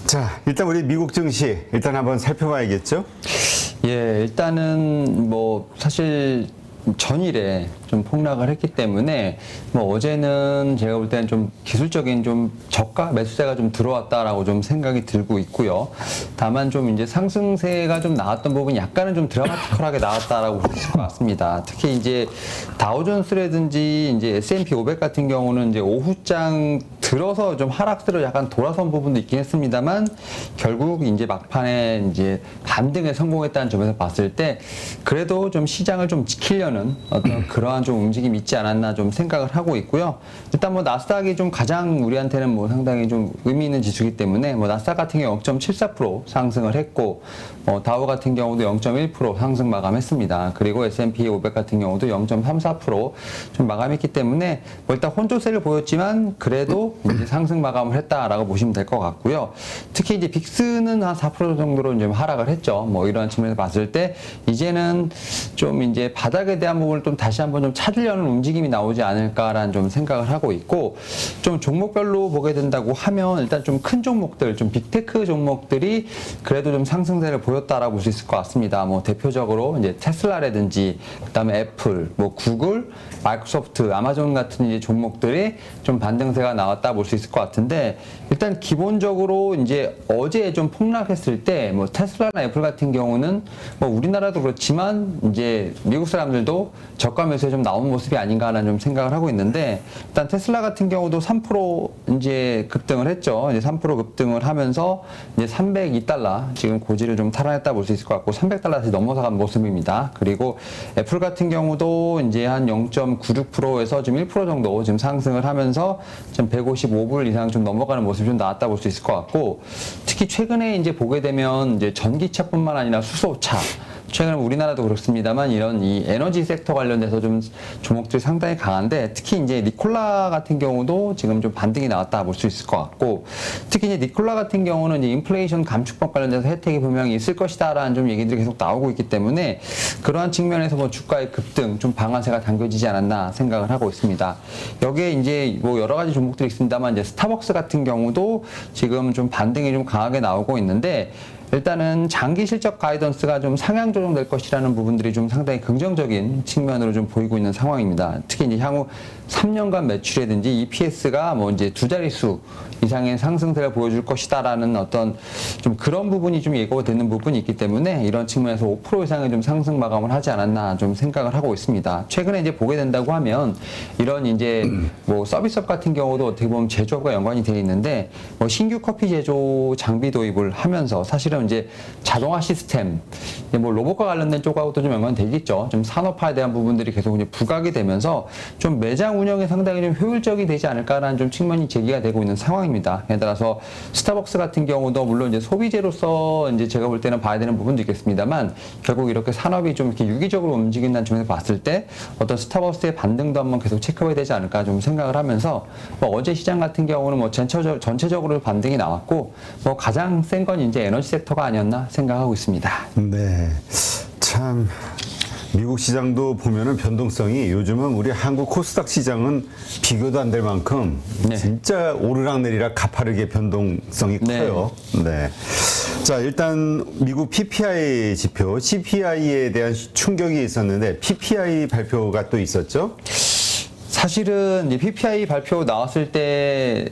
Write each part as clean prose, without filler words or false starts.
자, 일단 우리 미국 증시 일단 한번 살펴봐야겠죠? 예, 일단은 뭐 사실 전일에 좀 폭락을 했기 때문에 뭐 어제는 제가 볼 때는 좀 기술적인 좀 저가 매수세가 좀 들어왔다라고 좀 생각이 들고 있고요. 다만 좀 이제 상승세가 좀 나왔던 부분이 약간은 좀 드라마티컬하게 나왔다라고 볼 수 있을 것 같습니다. 특히 이제 다우존스라든지 이제 S&P 500 같은 경우는 이제 오후장 들어서 좀 하락세로 약간 돌아선 부분도 있긴 했습니다만 결국 이제 막판에 이제 반등에 성공했다는 점에서 봤을 때 그래도 좀 시장을 좀 지키려는 어떤 그러한 좀 움직임이 있지 않았나 좀 생각을 하고 있고요. 일단 뭐 나스닥이 좀 가장 우리한테는 뭐 상당히 좀 의미 있는 지수이기 때문에 뭐 나스닥 같은 경우 0.74% 상승을 했고 다우 같은 경우도 0.1% 상승 마감했습니다. 그리고 S&P 500 같은 경우도 0.34%좀 마감했기 때문에 뭐 일단 혼조세를 보였지만 그래도 이제 상승 마감을 했다라고 보시면 될 것 같고요. 특히 이제 빅스는 한 4% 정도로 좀 하락을 했죠. 뭐 이런 측면에서 봤을 때 이제는 좀 이제 바닥에 대한 부분을 좀 다시 한번 좀 찾으려는 움직임이 나오지 않을까라는 좀 생각을 하고 있고, 좀 종목별로 보게 된다고 하면 일단 좀 큰 종목들, 좀 빅테크 종목들이 그래도 좀 상승세를 보였다라고 볼 수 있을 것 같습니다. 뭐 대표적으로 이제 테슬라라든지 그다음에 애플, 뭐 구글, 마이크로소프트, 아마존 같은 이제 종목들이 좀 반등세가 나왔다 볼 수 있을 것 같은데, 일단 기본적으로 이제 어제 좀 폭락했을 때 뭐 테슬라나 애플 같은 경우는 뭐 우리나라도 그렇지만 이제 미국 사람들도 저가 매수에 좀 나온 모습이 아닌가라는 좀 생각을 하고 있는데, 일단 테슬라 같은 경우도 3% 이제 급등을 했죠. 이제 3% 급등을 하면서 이제 302달러 지금 고지를 좀 탈환했다 볼 수 있을 것 같고 300달러 다시 넘어서간 모습입니다. 그리고 애플 같은 경우도 이제 한 0.96%에서 좀 1% 정도 지금 상승을 하면서 지금 155불 이상 좀 넘어가는 모습이 좀 나왔다 볼 수 있을 것 같고, 특히 최근에 이제 보게 되면 이제 전기차뿐만 아니라 수소차, 최근에 우리나라도 그렇습니다만 이런 이 에너지 섹터 관련돼서 좀 종목들이 상당히 강한데, 특히 이제 니콜라 같은 경우도 지금 좀 반등이 나왔다 볼 수 있을 것 같고, 특히 이제 니콜라 같은 경우는 이제 인플레이션 감축법 관련돼서 혜택이 분명히 있을 것이다라는 좀 얘기들이 계속 나오고 있기 때문에 그러한 측면에서 뭐 주가의 급등, 좀 방아쇠가 당겨지지 않았나 생각을 하고 있습니다. 여기에 이제 뭐 여러 가지 종목들이 있습니다만 이제 스타벅스 같은 경우도 지금 좀 반등이 좀 강하게 나오고 있는데, 일단은 장기 실적 가이던스가 좀 상향 조정될 것이라는 부분들이 좀 상당히 긍정적인 측면으로 좀 보이고 있는 상황입니다. 특히 이제 향후 3년간 매출이라든지 EPS가 뭐 이제 두 자릿수 이상의 상승세를 보여줄 것이다라는 어떤 좀 그런 부분이 좀 예고되는 부분이 있기 때문에 이런 측면에서 5% 이상의 좀 상승 마감을 하지 않았나 좀 생각을 하고 있습니다. 최근에 이제 보게 된다고 하면 이런 이제 뭐 서비스업 같은 경우도 어떻게 보면 제조업과 연관이 되어 있는데, 뭐 신규 커피 제조 장비 도입을 하면서 사실은 이제 자동화 시스템, 뭐 로봇과 관련된 쪽하고도 좀 연관이 되겠죠. 좀 산업화에 대한 부분들이 계속 이제 부각이 되면서 좀 매장 운영에 상당히 좀 효율적이 되지 않을까라는 좀 측면이 제기가 되고 있는 상황입니다. 예를 들어서 스타벅스 같은 경우도 물론 이제 소비재로서 이제 제가 볼 때는 봐야 되는 부분도 있겠습니다만, 결국 이렇게 산업이 좀 이렇게 유기적으로 움직인다는 점에서 봤을 때 어떤 스타벅스의 반등도 한번 계속 체크해야 되지 않을까 좀 생각을 하면서, 뭐 어제 시장 같은 경우는 뭐 전체적으로 반등이 나왔고 뭐 가장 센 건 이제 에너지 섹터가 아니었나 생각하고 있습니다. 네. 참, 미국 시장도 보면은 변동성이, 요즘은 우리 한국 코스닥 시장은 비교도 안 될 만큼 네. 진짜 오르락내리락 가파르게 변동성이 네. 커요. 네. 자, 일단 미국 PPI 지표, CPI에 대한 충격이 있었는데 PPI 발표가 또 있었죠? 사실은 이 PPI 발표 나왔을 때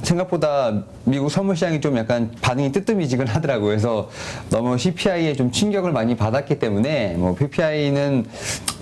생각보다 미국 선물시장이 좀 약간 반응이 뜨뜻미지근하더라고요. 그래서 너무 CPI에 좀 충격을 많이 받았기 때문에 뭐 PPI는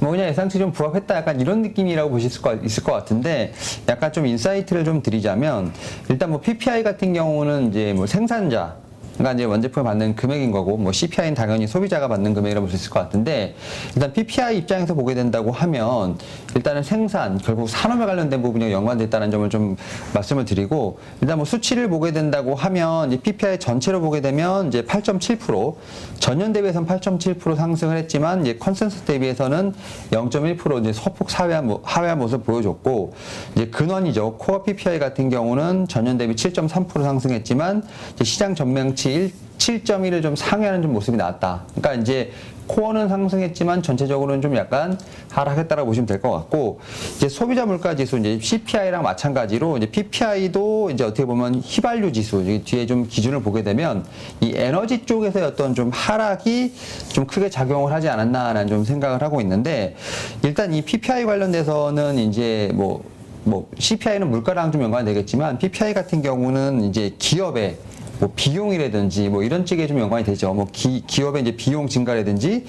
뭐 그냥 예상치 좀 부합했다, 약간 이런 느낌이라고 보실 수 있을 것 같은데, 약간 좀 인사이트를 좀 드리자면, 일단 뭐 PPI 같은 경우는 이제 뭐 생산자, 그러니까 이제 원제품을 받는 금액인 거고, 뭐 CPI는 당연히 소비자가 받는 금액이라고 볼 수 있을 것 같은데, 일단 PPI 입장에서 보게 된다고 하면 일단은 생산, 결국 산업에 관련된 부분이 연관돼 있다는 점을 좀 말씀을 드리고, 일단 뭐 수치를 보게 된다고 하면 이 PPI 전체로 보게 되면 이제 8.7%, 전년 대비해서는 8.7% 상승을 했지만 이제 컨센서스 대비해서는 0.1% 이제 소폭 하회한 모습을 보여줬고, 이제 근원이죠. 코어 PPI 같은 경우는 전년 대비 7.3% 상승했지만 이제 시장 전망치 7.1을 좀 상회하는 좀 모습이 나왔다. 그러니까 이제 코어는 상승했지만 전체적으로는 좀 약간 하락했다라고 보시면 될 것 같고, 이제 소비자 물가 지수 이제 CPI랑 마찬가지로 이제 PPI도 이제 어떻게 보면 휘발유 지수 뒤에 좀 기준을 보게 되면 이 에너지 쪽에서의 어떤 좀 하락이 좀 크게 작용을 하지 않았나라는 좀 생각을 하고 있는데, 일단 이 PPI 관련돼서는 이제 뭐 CPI는 물가랑 좀 연관이 되겠지만 PPI 같은 경우는 이제 기업의 뭐 비용이라든지 뭐 이런 쪽에 좀 연관이 되죠. 뭐 기업의 이제 비용 증가라든지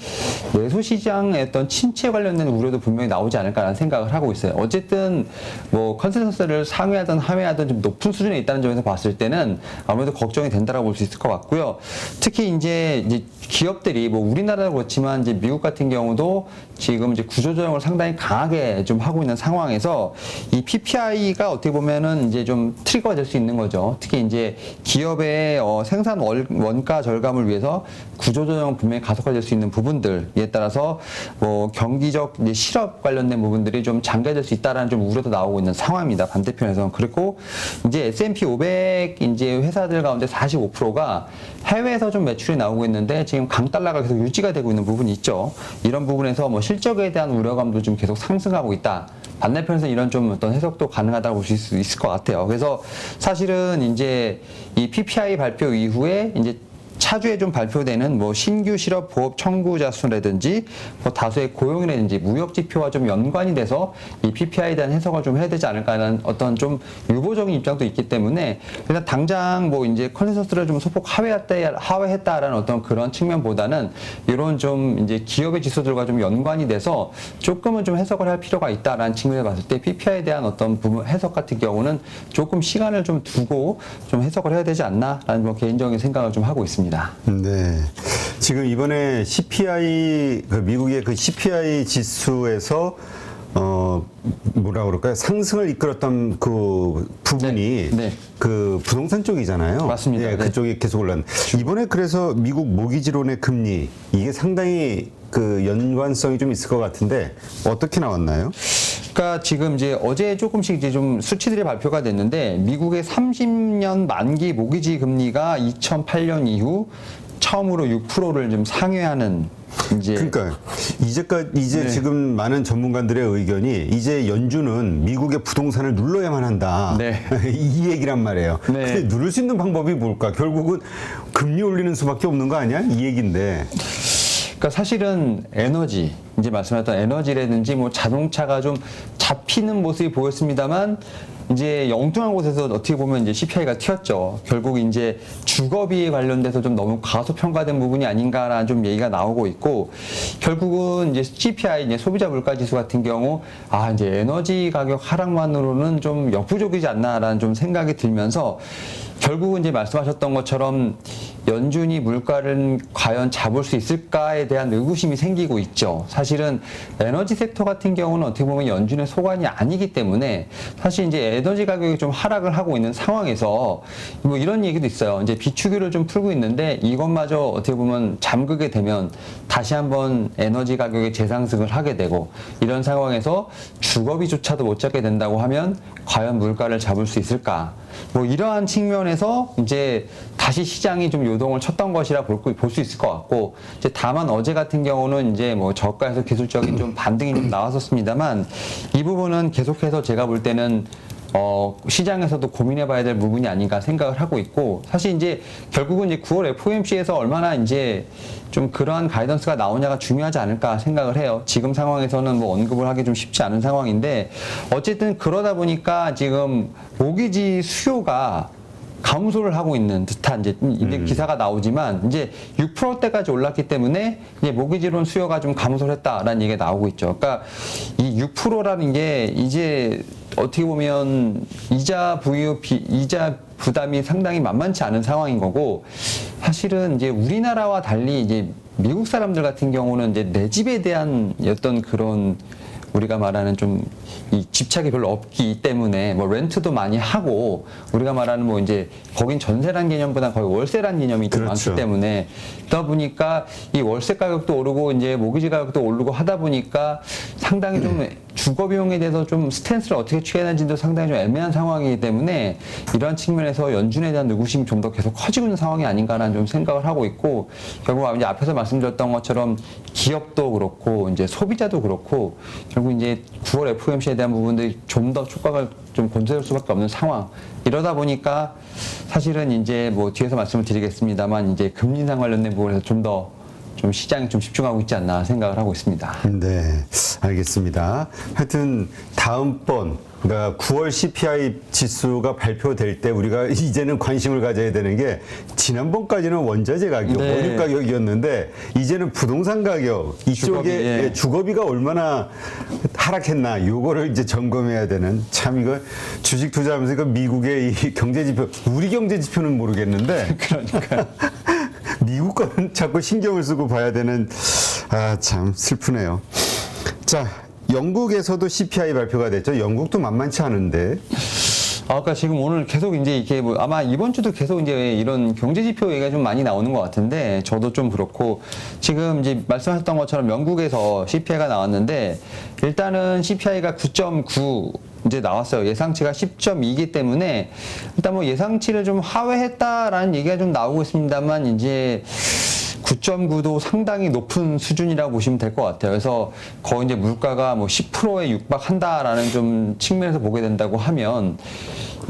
내수 시장의 어떤 침체 관련된 우려도 분명히 나오지 않을까라는 생각을 하고 있어요. 어쨌든 뭐 컨센서스를 상회하든 하회하든 좀 높은 수준에 있다는 점에서 봤을 때는 아무래도 걱정이 된다라고 볼 수 있을 것 같고요. 특히 이제 기업들이 뭐 우리나라도 그렇지만 이제 미국 같은 경우도 지금 이제 구조조정을 상당히 강하게 좀 하고 있는 상황에서 이 PPI가 어떻게 보면은 이제 좀 트리거가 될 수 있는 거죠. 특히 이제 기업의 생산 원가 절감을 위해서 구조조정은 분명히 가속화될 수 있는 부분들에 따라서 뭐 경기적 이제 실업 관련된 부분들이 좀 장기화될 수 있다라는 좀 우려도 나오고 있는 상황입니다. 반대편에서는. 그리고 이제 S&P 500 이제 회사들 가운데 45%가 해외에서 좀 매출이 나오고 있는데 지금 강달러가 계속 유지가 되고 있는 부분이 있죠. 이런 부분에서 뭐 실적에 대한 우려감도 좀 계속 상승하고 있다. 반대편에서 이런 좀 어떤 해석도 가능하다고 볼 수 있을 것 같아요. 그래서 사실은 이제 이 PPI 발표 이후에 이제 차주에 좀 발표되는 뭐 신규 실업 보업 청구자 수라든지 뭐 다수의 고용이라든지 무역 지표와 좀 연관이 돼서 이 PPI에 대한 해석을 좀 해야 되지 않을까라는 어떤 좀 유보적인 입장도 있기 때문에 일단 당장 뭐 이제 컨센서스를 좀 소폭 하회했다라는 어떤 그런 측면보다는 이런 좀 이제 기업의 지수들과 좀 연관이 돼서 조금은 좀 해석을 할 필요가 있다라는 측면에 봤을 때 PPI에 대한 어떤 부분 해석 같은 경우는 조금 시간을 좀 두고 좀 해석을 해야 되지 않나라는 뭐 개인적인 생각을 좀 하고 있습니다. 네. 지금 이번에 CPI, 미국의 그 CPI 지수에서 뭐라 그럴까요? 상승을 이끌었던 그 부분이 네. 그 부동산 쪽이잖아요. 맞습니다. 네, 네. 그쪽이 계속 올랐는데 이번에 그래서 미국 모기지론의 금리 이게 상당히 그 연관성이 좀 있을 것 같은데 어떻게 나왔나요? 그러니까 지금 이제 어제 조금씩 이제 좀 수치들이 발표가 됐는데 미국의 30년 만기 모기지 금리가 2008년 이후 처음으로 6%를 좀 상회하는 이제 그러니까 이제 네. 지금 많은 전문가들의 의견이 이제 연준은 미국의 부동산을 눌러야만 한다. 네. 이 얘기란 말이에요. 네. 근데 누를 수 있는 방법이 뭘까? 결국은 금리 올리는 수밖에 없는 거 아니야? 이 얘기인데. 그러니까 사실은 에너지, 이제 말씀하셨던 에너지라든지 뭐 자동차가 좀 잡히는 모습이 보였습니다만 이제 엉뚱한 곳에서 어떻게 보면 이제 CPI가 튀었죠. 결국 이제 주거비에 관련돼서 좀 너무 과소평가된 부분이 아닌가라는 좀 얘기가 나오고 있고, 결국은 이제 CPI, 이제 소비자 물가 지수 같은 경우, 이제 에너지 가격 하락만으로는 좀 역부족이지 않나라는 좀 생각이 들면서 결국은 이제 말씀하셨던 것처럼 연준이 물가를 과연 잡을 수 있을까에 대한 의구심이 생기고 있죠. 사실은 에너지 섹터 같은 경우는 어떻게 보면 연준의 소관이 아니기 때문에 사실 이제 에너지 가격이 좀 하락을 하고 있는 상황에서 뭐 이런 얘기도 있어요. 이제 비축유를 좀 풀고 있는데 이것마저 어떻게 보면 잠그게 되면 다시 한번 에너지 가격의 재상승을 하게 되고, 이런 상황에서 주거비조차도 못 잡게 된다고 하면 과연 물가를 잡을 수 있을까? 뭐 이러한 측면에서 이제 다시 시장이 좀 요동을 쳤던 것이라 볼 수 있을 것 같고, 이제 다만 어제 같은 경우는 이제 뭐 저가에서 기술적인 좀 반등이 좀 나왔었습니다만, 이 부분은 계속해서 제가 볼 때는 시장에서도 고민해 봐야 될 부분이 아닌가 생각을 하고 있고, 사실 이제 결국은 이제 9월 FOMC에서 얼마나 이제 좀 그러한 가이던스가 나오냐가 중요하지 않을까 생각을 해요. 지금 상황에서는 뭐 언급을 하기 좀 쉽지 않은 상황인데, 어쨌든 그러다 보니까 지금 모기지 수요가 감소를 하고 있는 듯한 이제 기사가 나오지만 이제 6%대까지 올랐기 때문에 이제 모기지론 수요가 좀 감소를 했다라는 얘기가 나오고 있죠. 그러니까 이 6%라는 게 이제 어떻게 보면 이자 부담이 상당히 만만치 않은 상황인 거고, 사실은 이제 우리나라와 달리 이제 미국 사람들 같은 경우는 이제 내 집에 대한 어떤 그런 우리가 말하는 좀 이 집착이 별로 없기 때문에 뭐 렌트도 많이 하고, 우리가 말하는 뭐 이제 거긴 전세란 개념보다 거의 월세란 개념이 좀 그렇죠. 많기 때문에, 그러다 보니까 이 월세 가격도 오르고 이제 모기지 가격도 오르고 하다 보니까 상당히 좀 주거 비용에 대해서 좀 스탠스를 어떻게 취해야 되는지도 상당히 좀 애매한 상황이기 때문에 이러한 측면에서 연준에 대한 의구심이 좀 더 계속 커지고 있는 상황이 아닌가라는 좀 생각을 하고 있고, 결국 이제 앞에서 말씀드렸던 것처럼 기업도 그렇고 이제 소비자도 그렇고 결국 이제 9월 FOMC에 대한 부분들이 좀 더 촉각을 좀 곤두설 수밖에 없는 상황. 이러다 보니까 사실은 이제 뭐 뒤에서 말씀을 드리겠습니다만 이제 금리 인상 관련된 부분에서 좀 시장이 좀 집중하고 있지 않나 생각을 하고 있습니다. 네, 알겠습니다. 하여튼 다음번 그러니까 9월 CPI 지수가 발표될 때 우리가 이제는 관심을 가져야 되는 게, 지난번까지는 원자재 가격, 네. 원유 가격이었는데 이제는 부동산 가격 이쪽에 주거비, 예. 주거비가 얼마나 하락했나 요거를 이제 점검해야 되는, 참 이거 주식 투자하면서 이거 미국의 이 경제 지표, 우리 경제 지표는 모르겠는데 그러니까 미국 거는 자꾸 신경을 쓰고 봐야 되는, 참 슬프네요. 자, 영국에서도 CPI 발표가 됐죠. 영국도 만만치 않은데. 그러니까 지금 오늘 계속 이제 이게 뭐 아마 이번 주도 계속 이제 이런 경제 지표 얘기가 좀 많이 나오는 것 같은데, 저도 좀 그렇고 지금 이제 말씀하셨던 것처럼 영국에서 CPI가 나왔는데 일단은 CPI가 9.9 이제 나왔어요. 예상치가 10.2이기 때문에 일단 뭐 예상치를 좀 하회했다라는 얘기가 좀 나오고 있습니다만 이제 9.9도 상당히 높은 수준이라고 보시면 될 것 같아요. 그래서 거의 이제 물가가 뭐 10%에 육박한다라는 좀 측면에서 보게 된다고 하면,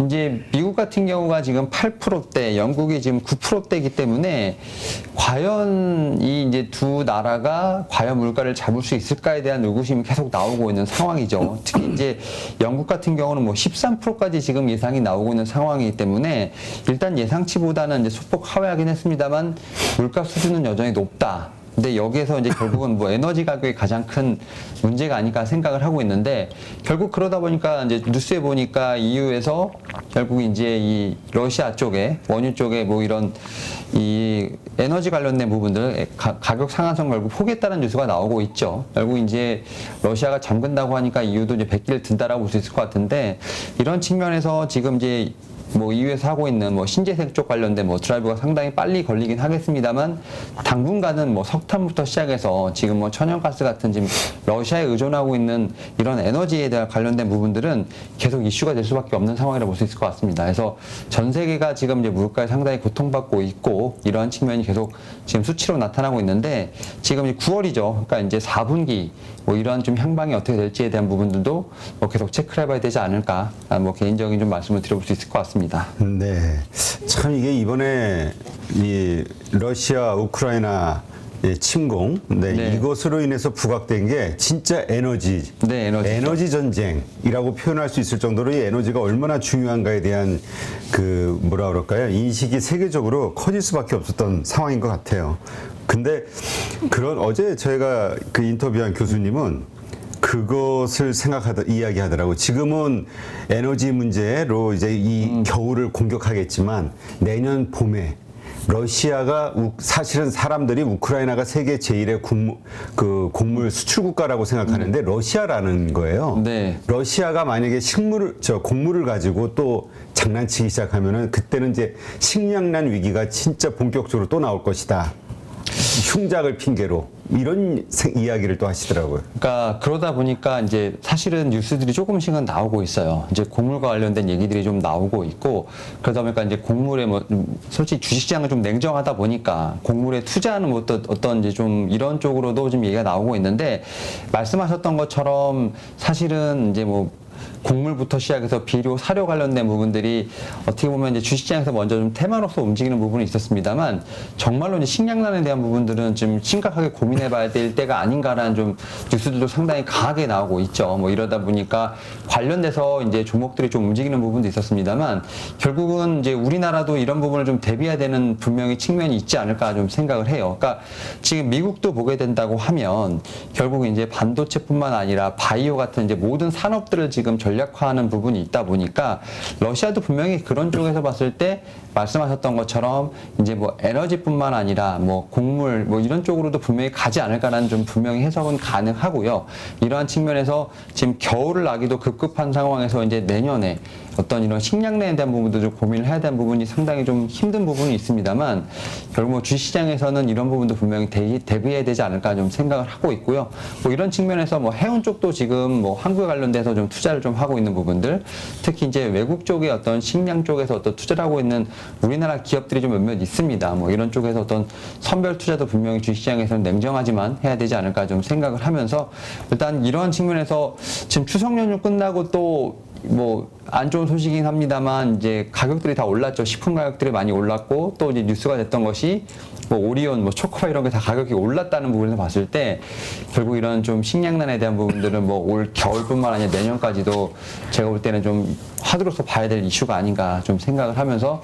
이제 미국 같은 경우가 지금 8%대, 영국이 지금 9%대이기 때문에 과연 이 이제 두 나라가 과연 물가를 잡을 수 있을까에 대한 의구심이 계속 나오고 있는 상황이죠. 특히 이제 영국 같은 경우는 뭐 13%까지 지금 예상이 나오고 있는 상황이기 때문에 일단 예상치보다는 이제 소폭 하회하긴 했습니다만 물가 수준은 여전히 높다. 근데 여기에서 이제 결국은 뭐 에너지 가격이 가장 큰 문제가 아닐까 생각을 하고 있는데, 결국 그러다 보니까 이제 뉴스에 보니까 EU에서 결국 이제 이 러시아 쪽에, 원유 쪽에 뭐 이런 이 에너지 관련된 부분들 가격 상한선 결국 포기했다는 뉴스가 나오고 있죠. 결국 이제 러시아가 잠근다고 하니까 EU도 이제 백기를 든다라고 볼 수 있을 것 같은데, 이런 측면에서 지금 이제 뭐 EU에서 하고 있는 뭐 신재생 쪽 관련된 뭐 드라이브가 상당히 빨리 걸리긴 하겠습니다만, 당분간은 뭐 석탄부터 시작해서 지금 뭐 천연가스 같은 지금 러시아에 의존하고 있는 이런 에너지에 대한 관련된 부분들은 계속 이슈가 될 수밖에 없는 상황이라고 볼 수 있을 것 같습니다. 그래서 전 세계가 지금 이제 물가에 상당히 고통받고 있고 이러한 측면이 계속 지금 수치로 나타나고 있는데, 지금 이제 9월이죠. 그러니까 이제 4분기 뭐 이러한 좀 향방이 어떻게 될지에 대한 부분들도 뭐 계속 체크를 해봐야 되지 않을까, 뭐 개인적인 좀 말씀을 드려볼 수 있을 것 같습니다. 네, 참 이게 이번에 이 러시아 우크라이나 침공, 네. 이것으로 인해서 부각된 게 진짜 에너지 전쟁이라고 표현할 수 있을 정도로 이 에너지가 얼마나 중요한가에 대한 그 뭐라 그럴까요? 인식이 세계적으로 커질 수밖에 없었던 상황인 것 같아요. 근데 어제 저희가 그 인터뷰한 교수님은 그것을 이야기하더라고. 지금은 에너지 문제로 이제 이 겨울을 공격하겠지만 내년 봄에 러시아가 사실은 사람들이 우크라이나가 세계 제1의 곡물 수출 국가라고 생각하는데 러시아라는 거예요. 네. 러시아가 만약에 곡물을 가지고 또 장난치기 시작하면은 그때는 이제 식량난 위기가 진짜 본격적으로 또 나올 것이다. 흉작을 핑계로 이런 이야기를 또 하시더라고요. 그러니까 그러다 보니까 이제 사실은 뉴스들이 조금씩은 나오고 있어요. 이제 곡물과 관련된 얘기들이 좀 나오고 있고, 그러다 보니까 이제 곡물에 뭐 솔직히 주식시장은 좀 냉정하다 보니까 곡물에 투자하는 뭐 어떤 이제 좀 이런 쪽으로도 좀 얘기가 나오고 있는데, 말씀하셨던 것처럼 사실은 이제 뭐 곡물부터 시작해서 비료, 사료 관련된 부분들이 어떻게 보면 이제 주식시장에서 먼저 좀 테마로서 움직이는 부분이 있었습니다만, 정말로 이제 식량난에 대한 부분들은 좀 심각하게 고민해봐야 될 때가 아닌가라는 좀 뉴스들도 상당히 강하게 나오고 있죠. 뭐 이러다 보니까 관련돼서 이제 종목들이 좀 움직이는 부분도 있었습니다만, 결국은 이제 우리나라도 이런 부분을 좀 대비해야 되는 분명히 측면이 있지 않을까 좀 생각을 해요. 그러니까 지금 미국도 보게 된다고 하면 결국 이제 반도체뿐만 아니라 바이오 같은 이제 모든 산업들을 지금 전략화하는 부분이 있다 보니까, 러시아도 분명히 그런 쪽에서 봤을 때 말씀하셨던 것처럼 이제 뭐 에너지뿐만 아니라 뭐 곡물 뭐 이런 쪽으로도 분명히 가지 않을까라는 좀 분명히 해석은 가능하고요. 이러한 측면에서 지금 겨울을 나기도 급급한 상황에서 이제 내년에 어떤 이런 식량난에 대한 부분도 좀 고민을 해야 되는 부분이 상당히 좀 힘든 부분이 있습니다만 결국 뭐 주시장에서는 이런 부분도 분명히 대비해야 되지 않을까 좀 생각을 하고 있고요. 뭐 이런 측면에서 뭐 해운 쪽도 지금 뭐 한국에 관련돼서 좀 투자를 좀 하고 있는 부분들, 특히 이제 외국 쪽의 어떤 식량 쪽에서 어떤 투자를 하고 있는 우리나라 기업들이 좀 몇몇 있습니다. 뭐 이런 쪽에서 어떤 선별 투자도 분명히 주시장에서는 냉정하지만 해야 되지 않을까 좀 생각을 하면서 일단 이러한 측면에서 지금 추석 연휴 끝나고 또 뭐 안 좋은 소식이긴 합니다만 이제 가격들이 다 올랐죠. 식품 가격들이 많이 올랐고 또 이제 뉴스가 됐던 것이 뭐 오리온, 뭐 초코바 이런 게 다 가격이 올랐다는 부분에서 봤을 때 결국 이런 좀 식량난에 대한 부분들은 뭐 올 겨울뿐만 아니라 내년까지도 제가 볼 때는 좀 화두로서 봐야 될 이슈가 아닌가 좀 생각을 하면서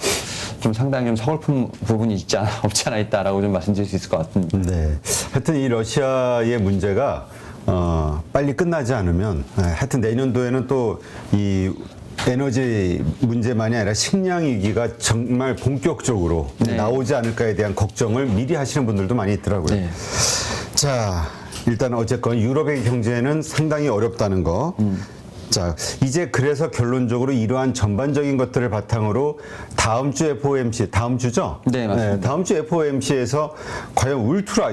좀 상당히 좀 서글픈 부분이 없지 않아 있다라고 좀 말씀드릴 수 있을 것 같습니다. 네. 하여튼 이 러시아의 문제가 빨리 끝나지 않으면 하여튼 내년도에는 또 이 에너지 문제만이 아니라 식량 위기가 정말 본격적으로 네. 나오지 않을까에 대한 걱정을 미리 하시는 분들도 많이 있더라고요. 네. 자, 일단 어쨌건 유럽의 경제는 상당히 어렵다는 거. 자, 이제 그래서 결론적으로 이러한 전반적인 것들을 바탕으로 다음 주 FOMC, 다음 주죠? 네, 맞습니다. 다음 주 FOMC에서 과연 울트라,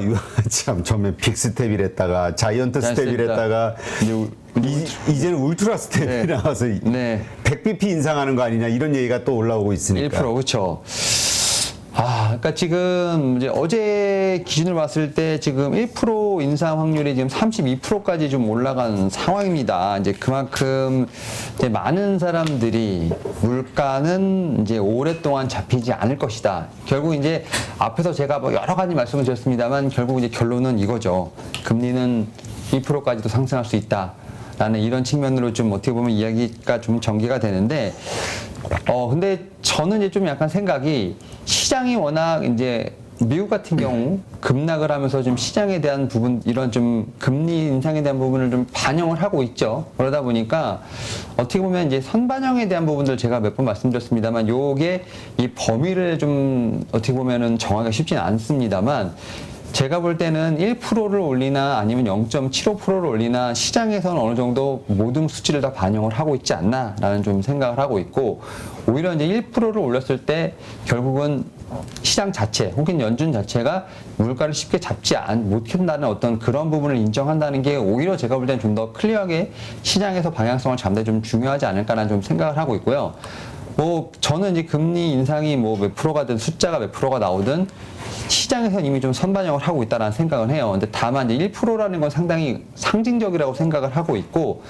참, 처음에 빅스텝이랬다가 자이언트 스텝이랬다가 이제는 울트라 스텝이 네. 나와서 네. 100bp 인상하는 거 아니냐 이런 얘기가 또 올라오고 있으니까. 1% 그렇죠. 그러니까 지금 이제 어제 기준으로 봤을 때 지금 1% 인상 확률이 지금 32%까지 좀 올라간 상황입니다. 이제 그만큼 이제 많은 사람들이 물가는 이제 오랫동안 잡히지 않을 것이다. 결국 이제 앞에서 제가 뭐 여러 가지 말씀을 드렸습니다만 결국 이제 결론은 이거죠. 금리는 2%까지도 상승할 수 있다. 라는 이런 측면으로 좀 어떻게 보면 이야기가 좀 전개가 되는데, 근데 저는 이제 좀 약간 생각이 시장이 워낙 이제 미국 같은 경우 급락을 하면서 좀 시장에 대한 부분, 이런 좀 금리 인상에 대한 부분을 좀 반영을 하고 있죠. 그러다 보니까 어떻게 보면 이제 선반영에 대한 부분들 제가 몇 번 말씀드렸습니다만 요게 이 범위를 좀 어떻게 보면은 정하기가 쉽지는 않습니다만 제가 볼 때는 1%를 올리나 아니면 0.75%를 올리나 시장에서는 어느 정도 모든 수치를 다 반영을 하고 있지 않나라는 좀 생각을 하고 있고 오히려 이제 1%를 올렸을 때 결국은 시장 자체 혹은 연준 자체가 물가를 쉽게 잡지 못한다는 어떤 그런 부분을 인정한다는 게 오히려 제가 볼 때는 좀 더 클리어하게 시장에서 방향성을 잡는 데 좀 중요하지 않을까라는 좀 생각을 하고 있고요. 뭐 저는 이제 금리 인상이 뭐 몇 프로가든 숫자가 몇 프로가 나오든 시장에서는 이미 좀 선반영을 하고 있다는 생각을 해요. 근데 다만 이제 1%라는 건 상당히 상징적이라고 생각을 하고 있고,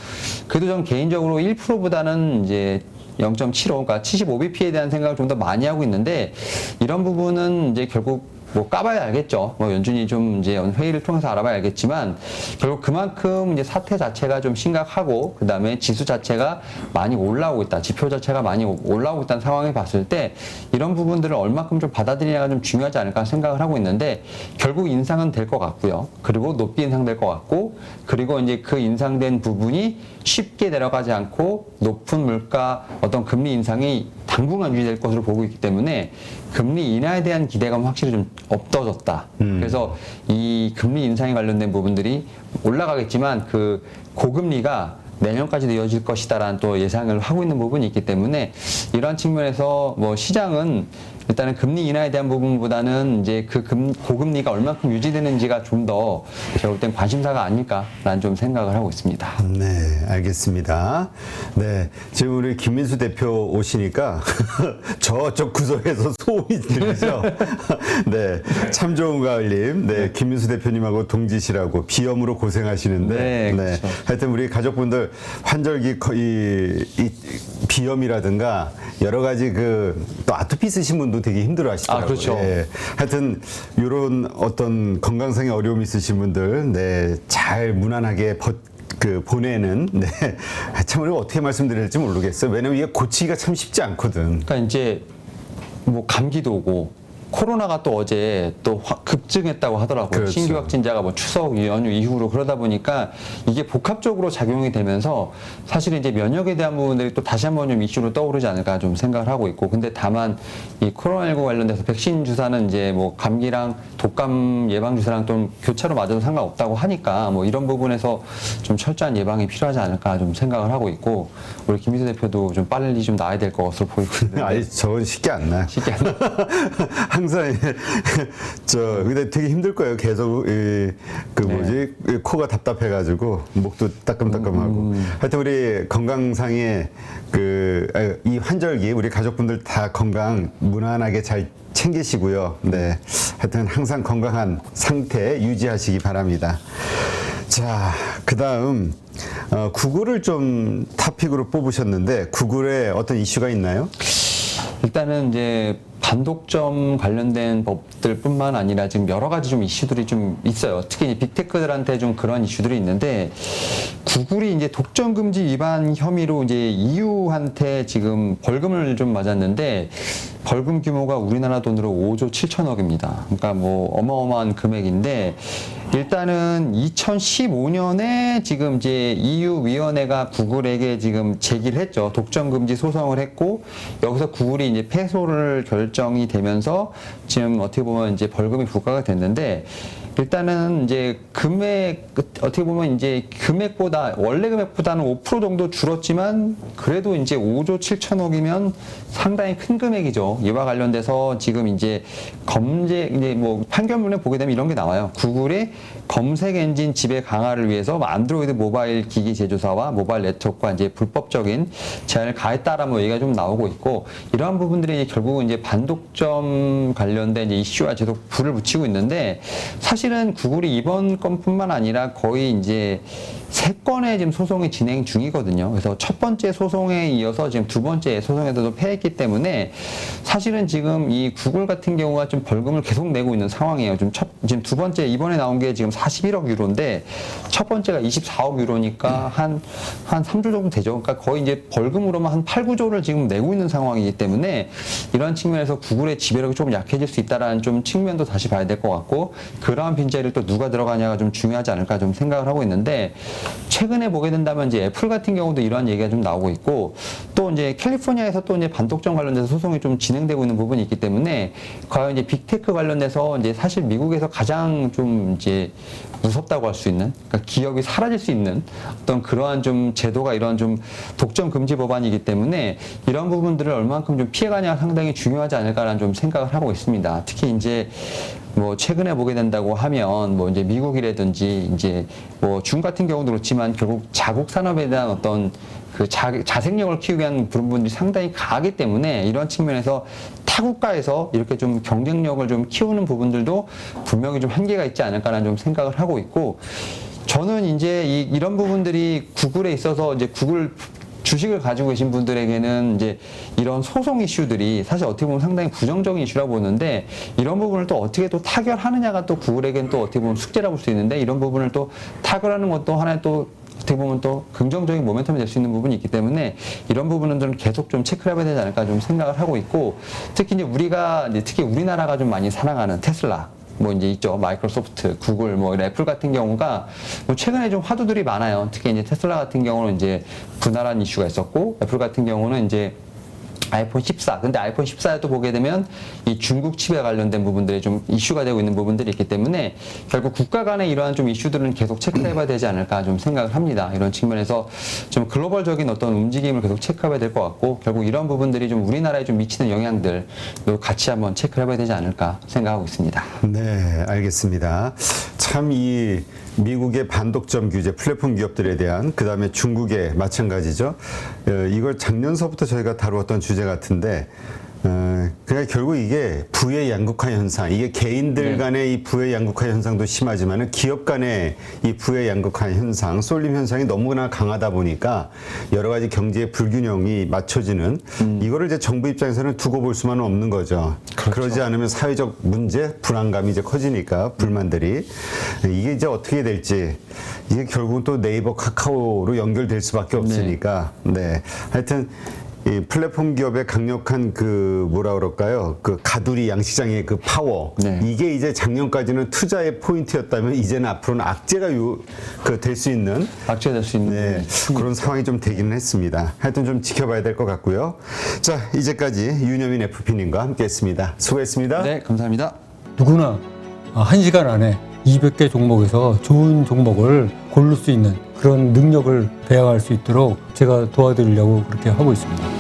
그래도 전 개인적으로 1%보다는 이제 0.75, 그러니까 75bp에 대한 생각을 좀 더 많이 하고 있는데, 이런 부분은 이제 결국 뭐 까봐야 알겠죠. 뭐 연준이 좀 이제 회의를 통해서 알아봐야 알겠지만 결국 그만큼 이제 사태 자체가 좀 심각하고 그 다음에 지수 자체가 많이 올라오고 있다. 지표 자체가 많이 올라오고 있다는 상황을 봤을 때 이런 부분들을 얼마큼 좀 받아들이냐가 좀 중요하지 않을까 생각을 하고 있는데 결국 인상은 될 것 같고요. 그리고 높이 인상될 것 같고 그리고 이제 그 인상된 부분이 쉽게 내려가지 않고 높은 물가 어떤 금리 인상이 당분간 유지될 것으로 보고 있기 때문에 금리 인하에 대한 기대감은 확실히 좀 없어졌다. 그래서 이 금리 인상에 관련된 부분들이 올라가겠지만 그 고금리가 내년까지도 이어질 것이다라는 또 예상을 하고 있는 부분이 있기 때문에 이러한 측면에서 뭐 시장은 일단은 금리 인하에 대한 부분보다는 이제 그 고금리가 얼마큼 유지되는지가 좀 더 제가 볼 땐 관심사가 아닐까라는 좀 생각을 하고 있습니다. 네, 알겠습니다. 네, 지금 우리 김민수 대표 오시니까 저쪽 구석에서 소음이 들리죠. 네, 참 좋은 가을님, 네, 김민수 대표님하고 동지시라고 비염으로 고생하시는데, 네, 그렇죠. 하여튼 우리 가족분들 환절기 이 비염이라든가 여러 가지 또 아토피 있으신 분도 되게 힘들어하시더라고요. 그렇죠. 예. 하여튼 이런 어떤 건강상의 어려움 있으신 분들, 네, 잘 무난하게 보내는, 네. 참, 우리가 어떻게 말씀드릴지 모르겠어요. 왜냐면 이게 고치기가 참 쉽지 않거든. 그러니까 이제 뭐 감기도 오고 코로나가 또 어제 또 급증했다고 하더라고요. 그렇죠. 신규 확진자가 뭐 추석 연휴 이후로 그러다 보니까 이게 복합적으로 작용이 되면서 사실은 이제 면역에 대한 부분들이 또 다시 한번 좀 이슈로 떠오르지 않을까 좀 생각을 하고 있고, 근데 다만 이 코로나19 관련돼서 백신 주사는 이제 뭐 감기랑 독감 예방 주사랑 좀 교차로 맞아도 상관없다고 하니까 뭐 이런 부분에서 좀 철저한 예방이 필요하지 않을까 좀 생각을 하고 있고, 우리 김희수 대표도 좀 빨리 좀 나아야 될 것으로 보이고 있는데. 아니, 저건 쉽게 안 나. 쉽게 안 나. 항상 근데 되게 힘들 거예요. 계속 뭐지, 코가 답답해가지고 목도 따끔따끔하고. 하여튼 우리 건강상의 이 환절기 우리 가족분들 다 건강 무난하게 잘 챙기시고요. 네, 하여튼 항상 건강한 상태 유지하시기 바랍니다. 자, 그다음 구글을 좀 토픽으로 뽑으셨는데 구글에 어떤 이슈가 있나요? 일단은 이제 반독점 관련된 법들뿐만 아니라 지금 여러 가지 좀 이슈들이 좀 있어요. 특히 이제 빅테크들한테 좀 그런 이슈들이 있는데, 구글이 이제 독점 금지 위반 혐의로 이제 EU한테 지금 벌금을 좀 맞았는데, 벌금 규모가 우리나라 돈으로 5조 7천억입니다. 그러니까 뭐 어마어마한 금액인데, 일단은 2015년에 지금 이제 EU 위원회가 구글에게 지금 제기를 했죠. 독점 금지 소송을 했고, 여기서 구글이 이제 패소를 결정이 되면서 지금 어떻게 보면 이제 벌금이 부과가 됐는데, 일단은 이제 금액, 어떻게 보면 이제 금액보다, 원래 금액보다는 5% 정도 줄었지만, 그래도 이제 5조 7천억이면 상당히 큰 금액이죠. 이와 관련돼서 지금 이제 이제 뭐 판결문에 보게 되면 이런 게 나와요. 구글의 검색 엔진 지배 강화를 위해서 안드로이드 모바일 기기 제조사와 모바일 네트워크가 이제 불법적인 제한을 가했다라는 뭐 얘기가 좀 나오고 있고, 이러한 부분들이 결국은 이제 반독점 관련된 이제 이슈와 계속 불을 붙이고 있는데, 사실은 구글이 이번 건뿐만 아니라 거의 이제 3건의 지금 소송이 진행 중이거든요. 그래서 첫 번째 소송에 이어서 지금 두 번째 소송에서도 패했기 때문에 사실은 지금 이 구글 같은 경우가 좀 벌금을 계속 내고 있는 상황이에요. 지금 두 번째 이번에 나온 게 지금 41억 유로인데 첫 번째가 24억 유로니까 한 3조 정도 되죠. 그러니까 거의 이제 벌금으로만 한 8, 9조를 지금 내고 있는 상황이기 때문에 이런 측면에서 구글의 지배력이 조금 약해질 수 있다라는 좀 측면도 다시 봐야 될 것 같고, 그러한 빈자리를 또 누가 들어가냐가 좀 중요하지 않을까 좀 생각을 하고 있는데, 최근에 보게 된다면 이제 애플 같은 경우도 이러한 얘기가 좀 나오고 있고, 또 이제 캘리포니아에서 또 이제 반독점 관련돼서 소송이 좀 진행되고 있는 부분이 있기 때문에, 과연 이제 빅테크 관련돼서 이제 사실 미국에서 가장 좀 이제 무섭다고 할 수 있는, 그러니까 기업이 사라질 수 있는 어떤 그러한 좀 제도가 이런 좀 독점 금지 법안이기 때문에 이런 부분들을 얼만큼 좀 피해가냐가 상당히 중요하지 않을까라는 좀 생각을 하고 있습니다. 특히 이제 뭐 최근에 보게 된다고 하면 뭐 이제 미국이라든지 이제 뭐 중국 같은 경우도 그렇지만 결국 자국 산업에 대한 어떤 그 자생력을 키우기 위한 부분들이 상당히 강하기 때문에, 이런 측면에서 타국가에서 이렇게 좀 경쟁력을 좀 키우는 부분들도 분명히 좀 한계가 있지 않을까라는 좀 생각을 하고 있고, 저는 이제 이런 부분들이 구글에 있어서 이제 구글 주식을 가지고 계신 분들에게는 이제 이런 소송 이슈들이 사실 어떻게 보면 상당히 부정적인 이슈라고 보는데, 이런 부분을 또 어떻게 또 타결하느냐가 또 구글에게는 또 어떻게 보면 숙제라고 볼 수 있는데, 이런 부분을 또 타결하는 것도 하나의 또 어떻게 보면 또 긍정적인 모멘텀이 될 수 있는 부분이 있기 때문에 이런 부분은 좀 계속 좀 체크를 해봐야 되지 않을까 좀 생각을 하고 있고, 특히 이제 특히 우리나라가 좀 많이 사랑하는 테슬라, 뭐 이제 있죠. 마이크로소프트, 구글, 뭐 애플 같은 경우가 뭐 최근에 좀 화두들이 많아요. 특히 이제 테슬라 같은 경우는 이제 분할한 이슈가 있었고, 애플 같은 경우는 이제 아이폰 14. 근데 아이폰 14에도 보게 되면 이 중국 칩에 관련된 부분들이 좀 이슈가 되고 있는 부분들이 있기 때문에 결국 국가 간의 이러한 좀 이슈들은 계속 체크해봐야 되지 않을까 좀 생각을 합니다. 이런 측면에서 좀 글로벌적인 어떤 움직임을 계속 체크해봐야 될 것 같고, 결국 이런 부분들이 좀 우리나라에 좀 미치는 영향들도 같이 한번 체크해봐야 되지 않을까 생각하고 있습니다. 네, 알겠습니다. 참 이 미국의 반독점 규제, 플랫폼 기업들에 대한, 그 다음에 중국의 마찬가지죠. 이걸 작년서부터 저희가 다루었던 주제 같은데, 그냥 결국 이게 부의 양극화 현상, 이게 개인들 간의 이 부의 양극화 현상도 심하지만은 기업 간의 이 부의 양극화 현상, 쏠림 현상이 너무나 강하다 보니까 여러 가지 경제의 불균형이 맞춰지는, 이거를 이제 정부 입장에서는 두고 볼 수만은 없는 거죠. 그렇죠. 그러지 않으면 사회적 문제, 불안감이 이제 커지니까, 불만들이. 이게 이제 어떻게 될지, 이게 결국은 또 네이버, 카카오로 연결될 수밖에 없으니까, 네. 하여튼 이 플랫폼 기업의 강력한 그 뭐라 그럴까요? 그 가두리 양시장의 그 파워. 네. 이게 이제 작년까지는 투자의 포인트였다면 이제는 앞으로는 악재가 될 수 있는 악재가 될 수 있는 네, 그런 상황이 좀 되기는 했습니다. 하여튼 좀 지켜봐야 될 것 같고요. 자, 이제까지 윤여민 FP님과 함께했습니다. 수고했습니다. 네, 감사합니다. 누구나 1시간 안에 200개 종목에서 좋은 종목을 고를 수 있는 그런 능력을 배양할 수 있도록 제가 도와드리려고 그렇게 하고 있습니다.